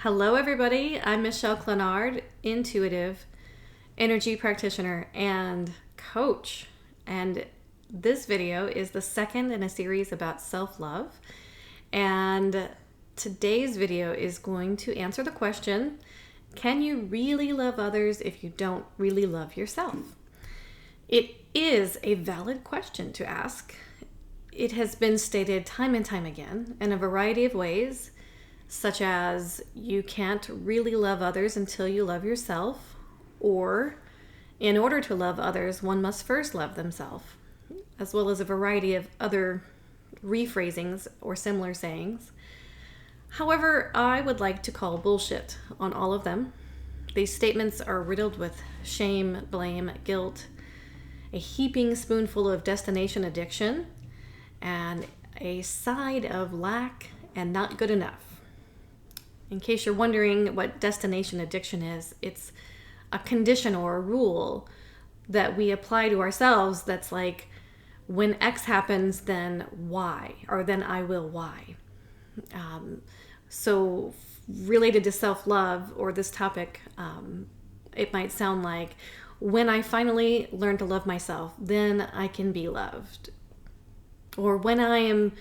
Hello, everybody. I'm Michelle Clenard, intuitive energy practitioner and coach. And this video is the second in a series about self-love. And today's video is going to answer the question, can you really love others if you don't really love yourself? It is a valid question to ask. It has been stated time and time again in a variety of ways, such as you can't really love others until you love yourself, or in order to love others, one must first love themselves, as well as a variety of other rephrasings or similar sayings. However, I would like to call bullshit on all of them. These statements are riddled with shame, blame, guilt, a heaping spoonful of destination addiction, and a side of lack and not good enough. In case you're wondering what destination addiction is, it's a condition or a rule that we apply to ourselves that's like, when X happens, then Y, or then I will Y. So related to self-love or this topic, it might sound like, when I finally learn to love myself, then I can be loved. Or when I am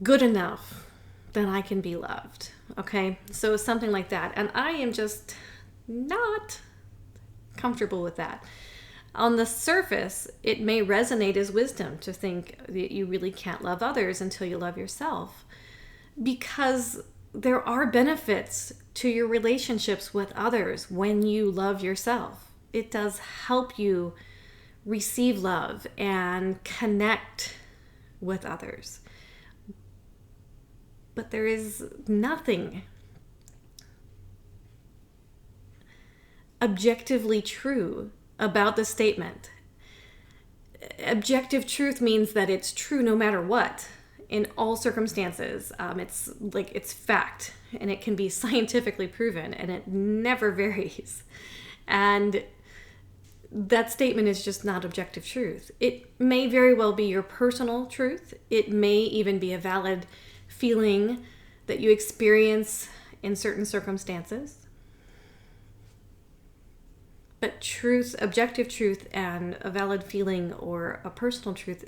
good enough, then I can be loved. Okay, so something like that. And I am just not comfortable with that. On the surface, it may resonate as wisdom to think that you really can't love others until you love yourself, because there are benefits to your relationships with others when you love yourself. It does help you receive love and connect with others. But there is nothing objectively true about the statement. Objective truth means that it's true no matter what, in all circumstances. It's fact, and it can be scientifically proven, and it never varies. And that statement is just not objective truth. It may very well be your personal truth. It may even be a valid feeling that you experience in certain circumstances. But truth, objective truth, and a valid feeling or a personal truth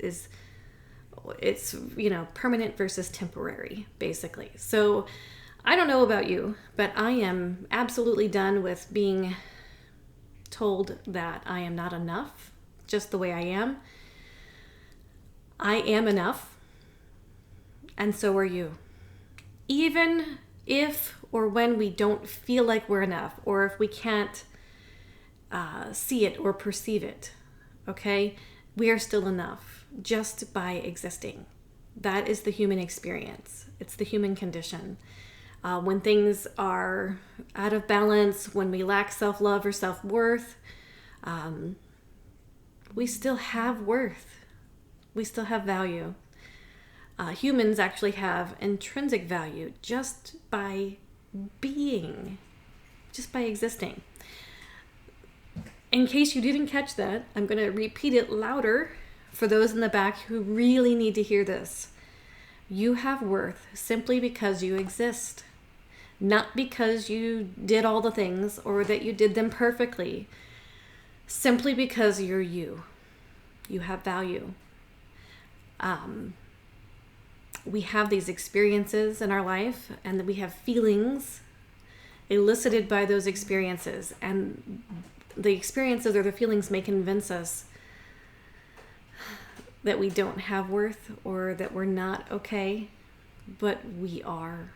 it's permanent versus temporary, basically. So I don't know about you, but I am absolutely done with being told that I am not enough just the way I am. I am enough. And so are you. Even if or when we don't feel like we're enough, or if we can't see it or perceive it, okay, we are still enough just by existing. That is the human experience. It's the human condition. When things are out of balance, when we lack self-love or self-worth, we still have worth. We still have value. Humans actually have intrinsic value just by being, just by existing. In case you didn't catch that, I'm going to repeat it louder for those in the back who really need to hear this. You have worth simply because you exist, not because you did all the things or that you did them perfectly. Simply because you're you. You have value. We have these experiences in our life, and we have feelings elicited by those experiences, and the experiences or the feelings may convince us that we don't have worth or that we're not okay, but we are,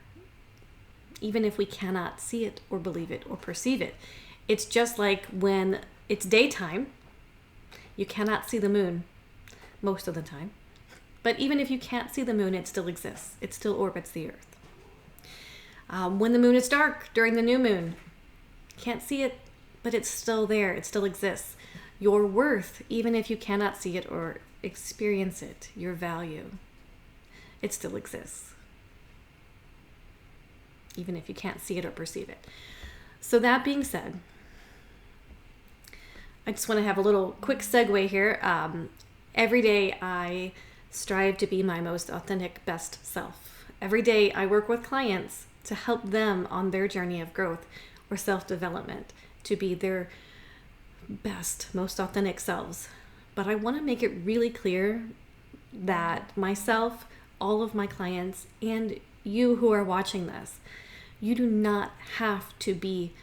even if we cannot see it or believe it or perceive it. It's just like when it's daytime, you cannot see the moon most of the time. But even if you can't see the moon, it still exists. It still orbits the earth. When the moon is dark during the new moon, can't see it, but it's still there. It still exists. Your worth, even if you cannot see it or experience it, your value, it still exists. Even if you can't see it or perceive it. So that being said, I just want to have a little quick segue here. Every day I strive to be my most authentic, best self. Every day I work with clients to help them on their journey of growth or self-development to be their best, most authentic selves. But I want to make it really clear that myself, all of my clients, and you who are watching this, you do not have to be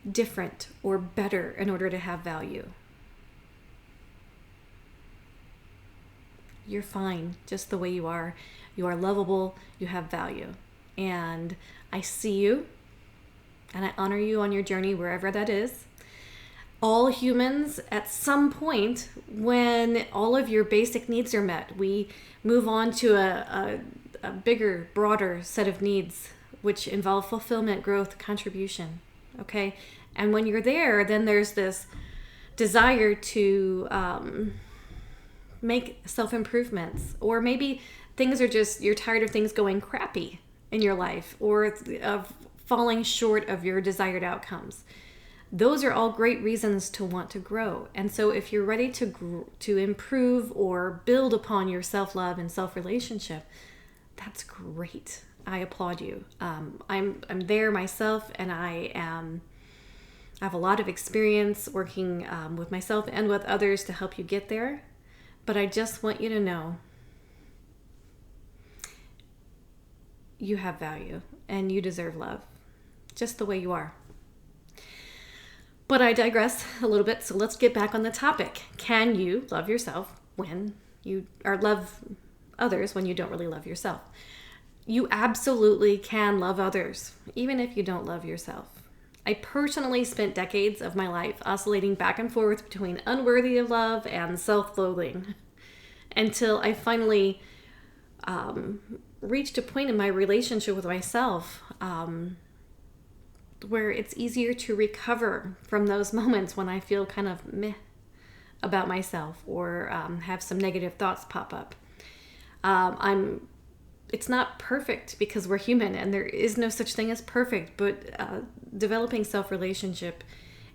different or better in order to have value. You're fine just the way you are. You are lovable, you have value. And I see you and I honor you on your journey wherever that is. All humans, at some point, when all of your basic needs are met, we move on to a bigger, broader set of needs, which involve fulfillment, growth, contribution. Okay? And when you're there, then there's this desire to make self-improvements, or maybe things are just, you're tired of things going crappy in your life, or of falling short of your desired outcomes. Those are all great reasons to want to grow. And so if you're ready to improve or build upon your self-love and self-relationship, that's great. I applaud you. I'm there myself, and I have a lot of experience working with myself and with others to help you get there. But I just want you to know you have value and you deserve love just the way you are. But I digress a little bit, so let's get back on the topic. Can you love yourself when you, or love others when you don't really love yourself? You absolutely can love others, even if you don't love yourself. I personally spent decades of my life oscillating back and forth between unworthy of love and self-loathing until I finally reached a point in my relationship with myself where it's easier to recover from those moments when I feel kind of meh about myself, or have some negative thoughts pop up. It's not perfect because we're human and there is no such thing as perfect, but developing self-relationship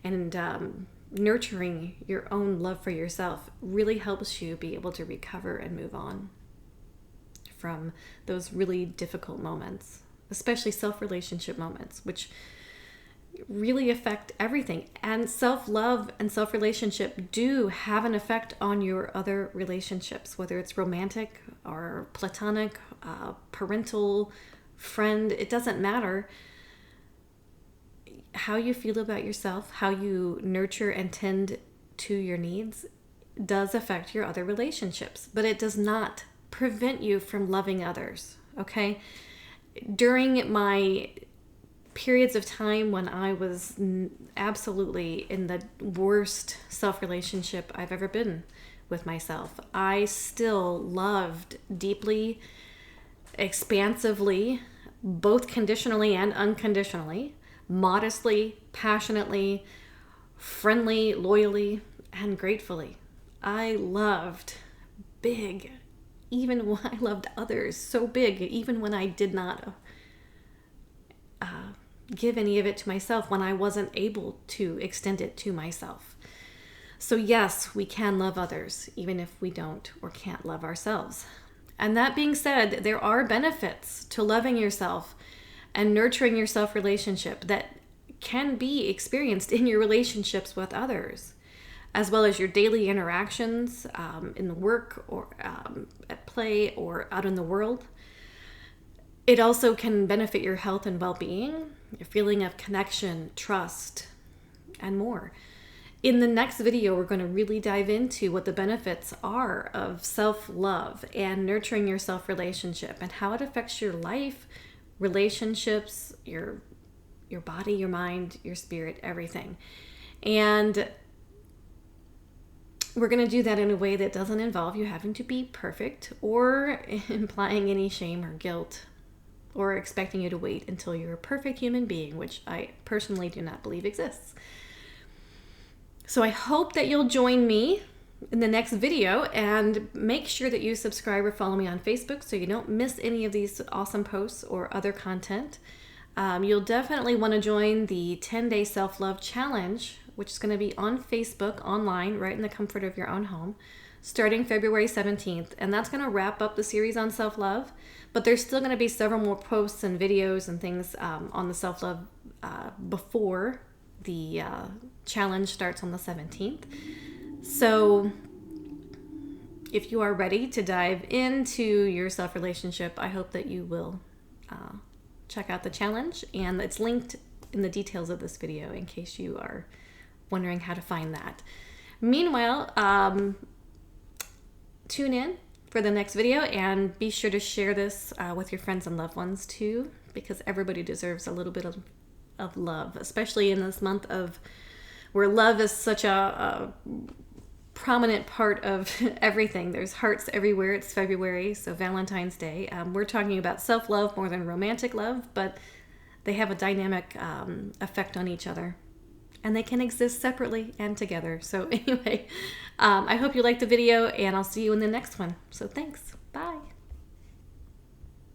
and nurturing your own love for yourself really helps you be able to recover and move on from those really difficult moments, especially self-relationship moments, which really affect everything. And self-love and self-relationship do have an effect on your other relationships, whether it's romantic or platonic, parental, friend. It doesn't matter. How you feel about yourself, how you nurture and tend to your needs does affect your other relationships, but it does not prevent you from loving others, okay? During my periods of time when I was absolutely in the worst self-relationship I've ever been with myself, I still loved deeply, expansively, both conditionally and unconditionally, modestly, passionately, friendly, loyally, and gratefully. I loved big, even when I loved others so big, even when I did not give any of it to myself, when I wasn't able to extend it to myself. So yes, we can love others, even if we don't or can't love ourselves. And that being said, there are benefits to loving yourself and nurturing your self-relationship that can be experienced in your relationships with others, as well as your daily interactions in the work or at play or out in the world. It also can benefit your health and well-being, your feeling of connection, trust, and more. In the next video, we're going to really dive into what the benefits are of self-love and nurturing your self-relationship and how it affects your life, relationships, your body, your mind, your spirit, everything. And we're going to do that in a way that doesn't involve you having to be perfect or implying any shame or guilt or expecting you to wait until you're a perfect human being, which I personally do not believe exists. So I hope that you'll join me in the next video, and make sure that you subscribe or follow me on Facebook so you don't miss any of these awesome posts or other content. You'll definitely want to join the 10-day self-love challenge, which is going to be on Facebook, online, right in the comfort of your own home. starting February 17th. And that's going to wrap up the series on self-love. But there's still going to be several more posts and videos and things on the self-love before the challenge starts on the 17th. So if you are ready to dive into your self-relationship, I hope that you will check out the challenge. And it's linked in the details of this video in case you are wondering how to find that. Meanwhile, tune in for the next video, and be sure to share this with your friends and loved ones too, because everybody deserves a little bit of love, especially in this month of where love is such a prominent part of everything. There's hearts everywhere. It's February, so Valentine's Day. We're talking about self-love more than romantic love, but they have a dynamic effect on each other, and they can exist separately and together. So anyway, I hope you liked the video, and I'll see you in the next one. So thanks. Bye.